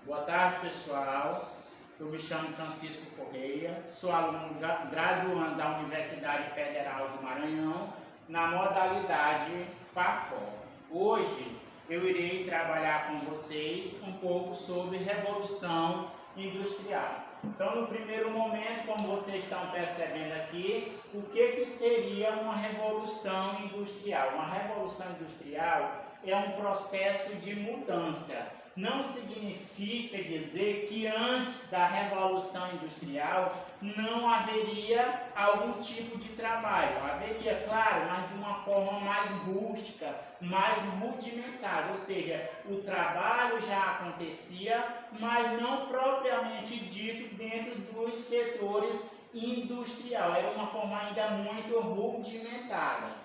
Boa tarde, pessoal. Eu me chamo Francisco Correia, sou aluno graduando da Universidade Federal do Maranhão, na modalidade PAFOR. Hoje eu irei trabalhar com vocês um pouco sobre Revolução Industrial. Então, no primeiro momento, como vocês estão percebendo aqui, o que seria uma Revolução Industrial? Uma Revolução Industrial é um processo de mudança. Não significa dizer que antes da Revolução Industrial não haveria algum tipo de trabalho. Haveria, claro, mas de uma forma mais rústica, mais rudimentar. Ou seja, o trabalho já acontecia, mas não propriamente dito dentro dos setores industriais. Era uma forma ainda muito rudimentada.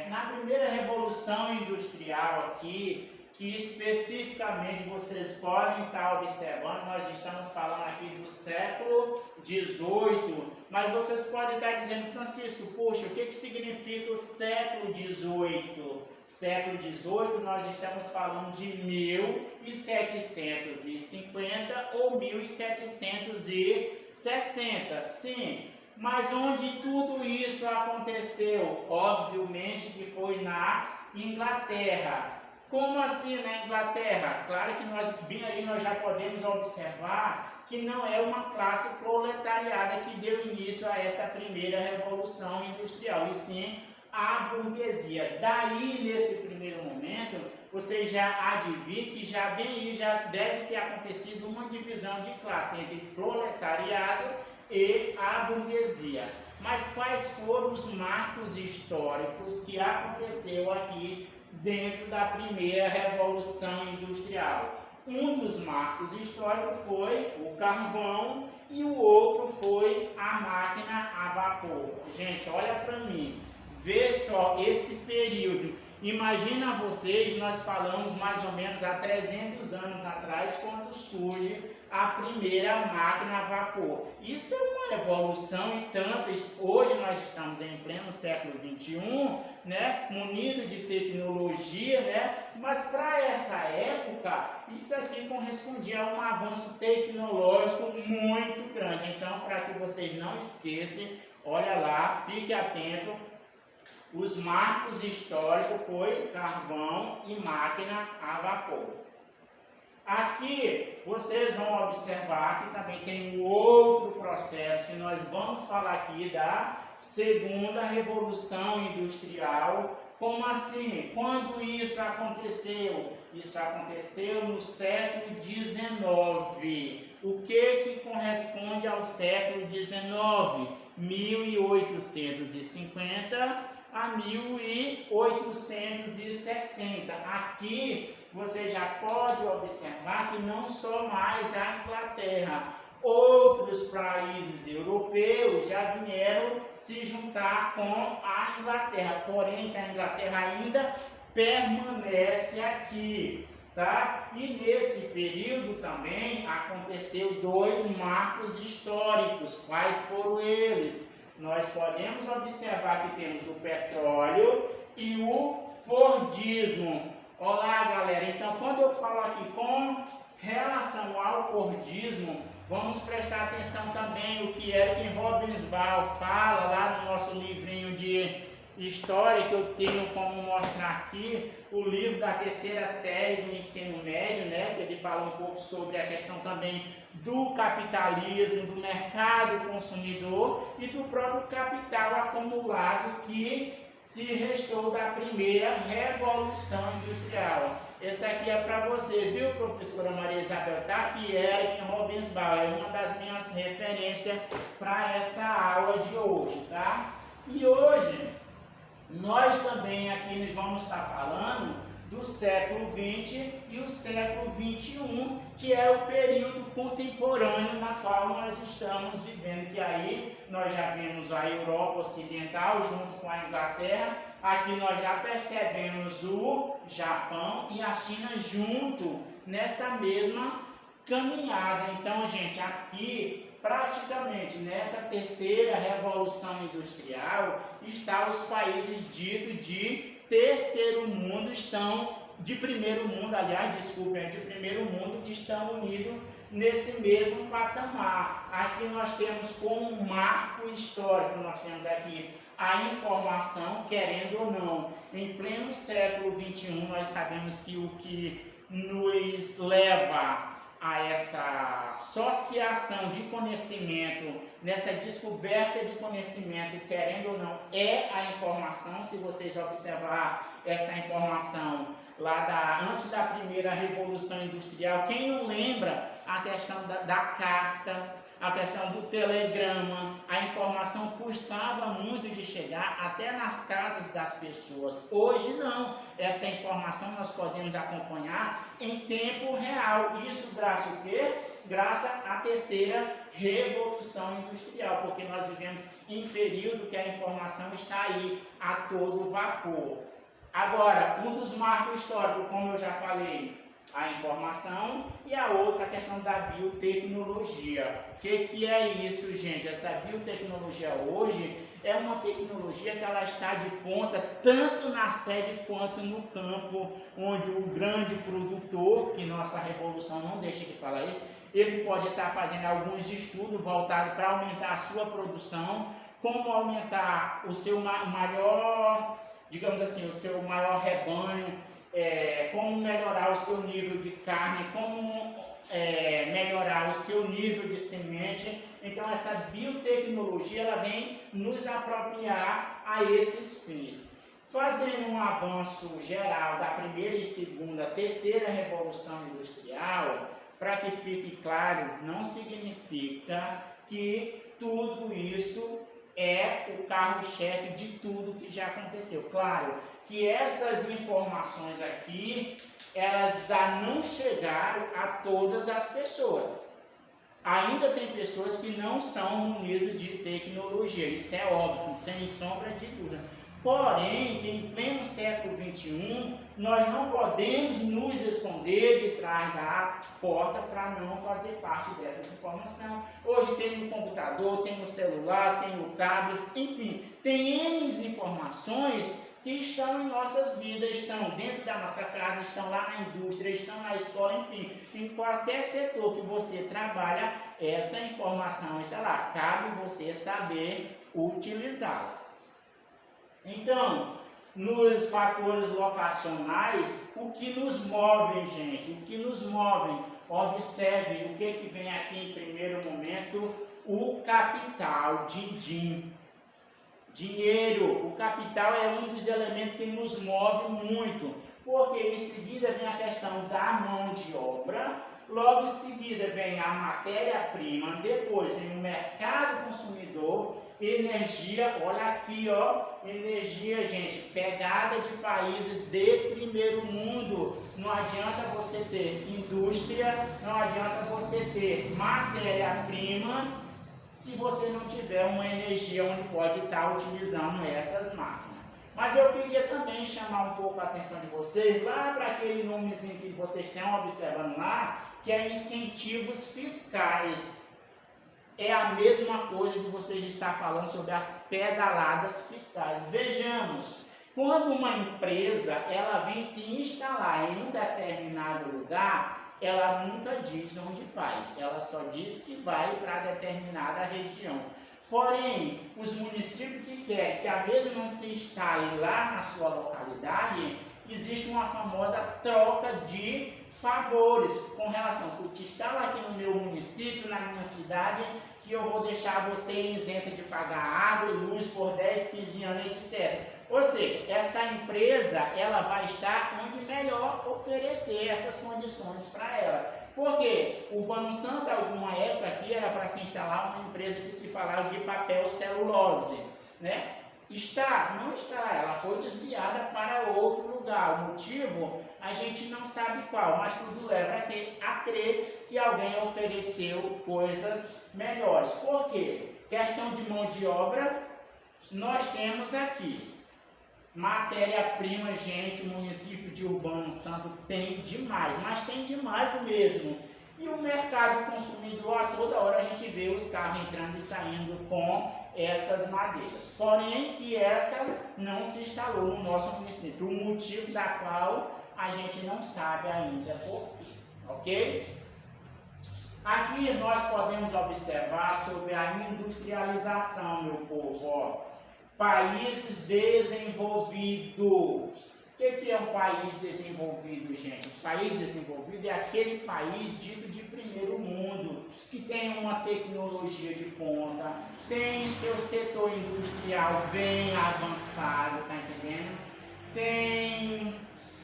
Na primeira Revolução Industrial aqui, que especificamente vocês podem estar observando, nós estamos falando aqui do século XVIII, mas vocês podem estar dizendo, Francisco, poxa, o que significa o século XVIII? Século XVIII nós estamos falando de 1750 ou 1760, sim. Mas onde tudo isso aconteceu? Obviamente que foi na Inglaterra. Como assim na Inglaterra? Claro que bem aí nós já podemos observar que não é uma classe proletariada que deu início a essa primeira revolução industrial, e sim a burguesia. Daí, nesse primeiro momento, você já advir que já deve ter acontecido uma divisão de classe entre proletariado e a burguesia. Mas quais foram os marcos históricos que aconteceu aqui dentro da primeira Revolução Industrial? Um dos marcos históricos foi o carvão e o outro foi a máquina a vapor. Gente, olha para mim, vê só esse período. Imagina vocês, nós falamos mais ou menos há 300 anos atrás, quando surge a primeira máquina a vapor. Isso é uma evolução e tantas. Hoje nós estamos em pleno século XXI, né, munido de tecnologia, né, mas para essa época, isso aqui correspondia a um avanço tecnológico muito grande. Então, para que vocês não esqueçam, olha lá, fique atento. Os marcos históricos foi carvão e máquina a vapor. Aqui vocês vão observar que também tem um outro processo que nós vamos falar aqui da segunda Revolução Industrial. Como assim? Quando isso aconteceu? Isso aconteceu no século XIX. O que corresponde ao século XIX? 1850 a 1860. Aqui você já pode observar que não só mais a Inglaterra, outros países europeus já vieram se juntar com a Inglaterra, porém a Inglaterra ainda permanece aqui, tá? E nesse período também aconteceu dois marcos históricos. Quais foram eles? Nós podemos observar que temos o petróleo e o Fordismo. Olá, galera. Então, quando eu falo aqui com relação ao Fordismo, vamos prestar atenção também o que Eric Hobsbawm fala lá no nosso livrinho de história, que eu tenho como mostrar aqui, o livro da terceira série do ensino médio, né, que ele fala um pouco sobre a questão também do capitalismo, do mercado consumidor e do próprio capital acumulado que se restou da primeira Revolução Industrial. Esse aqui é para você, viu, professora Maria Isabel? Tá aqui, Eric Hobsbawm, é uma das minhas referências para essa aula de hoje, tá? E hoje nós também aqui vamos estar falando do século XX e o século XXI, que é o período contemporâneo na qual nós estamos vivendo, que aí nós já vemos a Europa Ocidental junto com a Inglaterra, aqui nós já percebemos o Japão e a China junto nessa mesma caminhada. Então, gente, aqui praticamente nessa terceira Revolução Industrial está os países ditos de terceiro mundo estão de primeiro mundo, aliás, desculpem, de primeiro mundo, que estão unidos nesse mesmo patamar. Aqui nós temos como um marco histórico, nós temos aqui a informação, querendo ou não. Em pleno século XXI, nós sabemos que o que nos leva a essa associação de conhecimento, nessa descoberta de conhecimento, querendo ou não, é a informação. Se vocês observar essa informação lá antes da primeira Revolução Industrial, quem não lembra a questão da carta, a questão do telegrama, a informação custava muito de chegar até nas casas das pessoas. Hoje não, essa informação nós podemos acompanhar em tempo real. Isso graças ao quê? Graças à terceira Revolução Industrial, porque nós vivemos em período que a informação está aí a todo vapor. Agora, um dos marcos históricos, como eu já falei, a informação, e a outra, a questão da biotecnologia. O que é isso, gente? Essa biotecnologia hoje é uma tecnologia que ela está de ponta tanto na sede quanto no campo, onde o grande produtor, que nossa revolução não deixa de falar isso, ele pode estar fazendo alguns estudos voltados para aumentar a sua produção, como aumentar o seu maior, digamos assim, o seu maior rebanho, como melhorar o seu nível de carne, como melhorar o seu nível de semente. Então essa biotecnologia ela vem nos apropriar a esses fins. Fazendo um avanço geral da primeira e segunda, terceira Revolução Industrial, para que fique claro, não significa que tudo isso é o carro-chefe de tudo que já aconteceu. Claro que essas informações aqui, elas não chegaram a todas as pessoas. Ainda tem pessoas que não são munidas de tecnologia, isso é óbvio, sem sombra de dúvida. Porém, que em pleno século XXI, nós não podemos nos esconder de trás da porta para não fazer parte dessa informação. Hoje tem o computador, tem o celular, tem o tablet, enfim, tem N informações que estão em nossas vidas, estão dentro da nossa casa, estão lá na indústria, estão na escola, enfim, em qualquer setor que você trabalha, essa informação está lá, cabe você saber utilizá-las. Então, nos fatores locacionais, o que nos move, gente, o que nos move, observe o que vem aqui em primeiro momento, o capital, dinheiro. O capital é um dos elementos que nos move muito, porque em seguida vem a questão da mão de obra, logo em seguida vem a matéria-prima, depois vem o mercado consumidor, energia, olha aqui, ó, energia, gente, pegada de países de primeiro mundo. Não adianta você ter indústria, não adianta você ter matéria-prima, se você não tiver uma energia onde pode estar utilizando essas máquinas. Mas eu queria também chamar um pouco a atenção de vocês lá para aquele nomezinho que vocês estão observando lá, que é incentivos fiscais. É a mesma coisa que vocês estão falando sobre as pedaladas fiscais. Vejamos, quando uma empresa ela vem se instalar em um determinado lugar, ela nunca diz onde vai, ela só diz que vai para determinada região. Porém, os municípios que querem que a mesma se instale lá na sua localidade, existe uma famosa troca de favores com relação, tu te instala aqui no meu município, na minha cidade, que eu vou deixar você isenta de pagar água e luz por 10, 15 anos, etc. Ou seja, essa empresa ela vai estar onde melhor oferecer essas condições para ela. Porque o Banco Santo, alguma época aqui, era para se instalar uma empresa que se falava de papel celulose, né? Está? Não está. Ela foi desviada para outro lugar. O motivo, a gente não sabe qual, mas tudo leva a crer que alguém ofereceu coisas melhores. Por quê? Questão de mão de obra, nós temos aqui. Matéria-prima, gente, o município de Urbano Santo tem demais, mas tem demais mesmo. E o mercado consumidor, a toda hora a gente vê os carros entrando e saindo com essas madeiras. Porém, que essa não se instalou no nosso município, o motivo da qual a gente não sabe ainda por quê, ok? Aqui nós podemos observar sobre a industrialização, meu povo. Ó. Países desenvolvidos. O que é um país desenvolvido, gente? País desenvolvido é aquele país dito de primeiro mundo, que tem uma tecnologia de ponta, tem seu setor industrial bem avançado, tá entendendo? Tem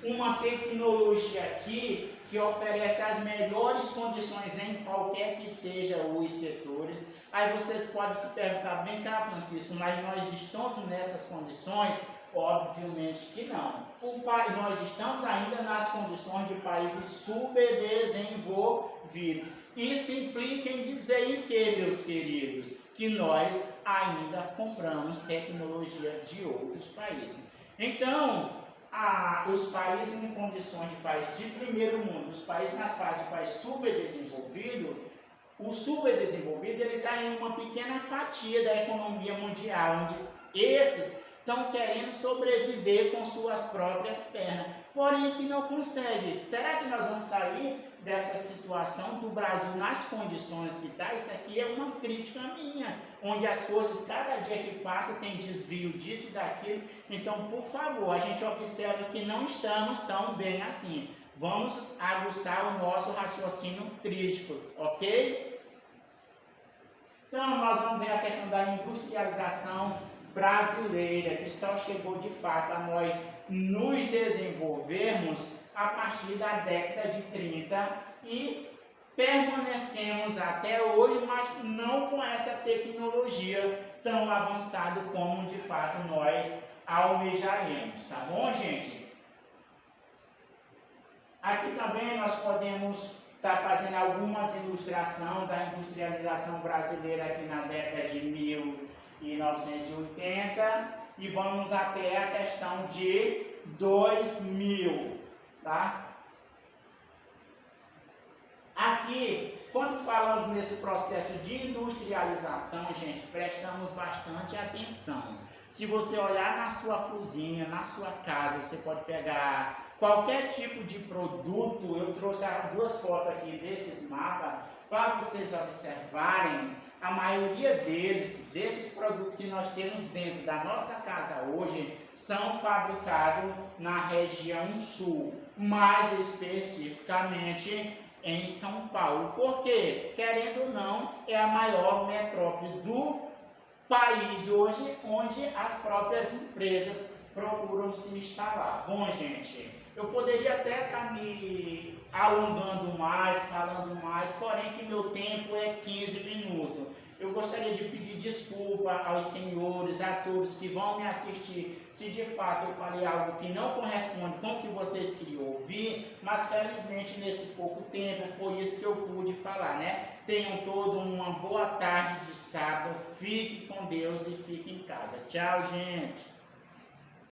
uma tecnologia aqui que oferece as melhores condições em qualquer que seja os setores. Aí vocês podem se perguntar, vem cá, Francisco, mas nós estamos nessas condições? Obviamente que não. Nós estamos ainda nas condições de países subdesenvolvidos. Isso implica em dizer em que, meus queridos? Que nós ainda compramos tecnologia de outros países. Então, os países em condições de país de primeiro mundo, os países nas fases de país subdesenvolvido, o subdesenvolvido ele está em uma pequena fatia da economia mundial, onde esses estão querendo sobreviver com suas próprias pernas, porém que não conseguem. Será que nós vamos sair dessa situação do Brasil nas condições que está? Isso aqui é uma crítica minha, onde as coisas, cada dia que passa, tem desvio disso e daquilo. Então, por favor, a gente observa que não estamos tão bem assim. Vamos aguçar o nosso raciocínio crítico, ok? Então, nós vamos ver a questão da industrialização brasileira, que só chegou de fato a nós nos desenvolvermos a partir da década de 30 e permanecemos até hoje, mas não com essa tecnologia tão avançada como de fato nós almejaremos, tá bom, gente? Aqui também nós podemos estar fazendo algumas ilustrações da industrialização brasileira aqui na década de 1980 e vamos até a questão de 2000, tá? Aqui, quando falamos nesse processo de industrialização, gente, prestamos bastante atenção. Se você olhar na sua cozinha, na sua casa, você pode pegar qualquer tipo de produto. Eu trouxe duas fotos aqui desses mapas para vocês observarem. A maioria desses produtos que nós temos dentro da nossa casa hoje, são fabricados na região sul, mais especificamente em São Paulo. Porque, querendo ou não, é a maior metrópole do país hoje, onde as próprias empresas procuram se instalar. Bom, gente, eu poderia até estar me alongando mais, falando mais, porém que meu tempo é 15 minutos. Eu gostaria de pedir desculpa aos senhores, a todos que vão me assistir, se de fato eu falei algo que não corresponde com o que vocês queriam ouvir, mas felizmente nesse pouco tempo foi isso que eu pude falar, né? Tenham todos uma boa tarde de sábado, fique com Deus e fique em casa. Tchau, gente!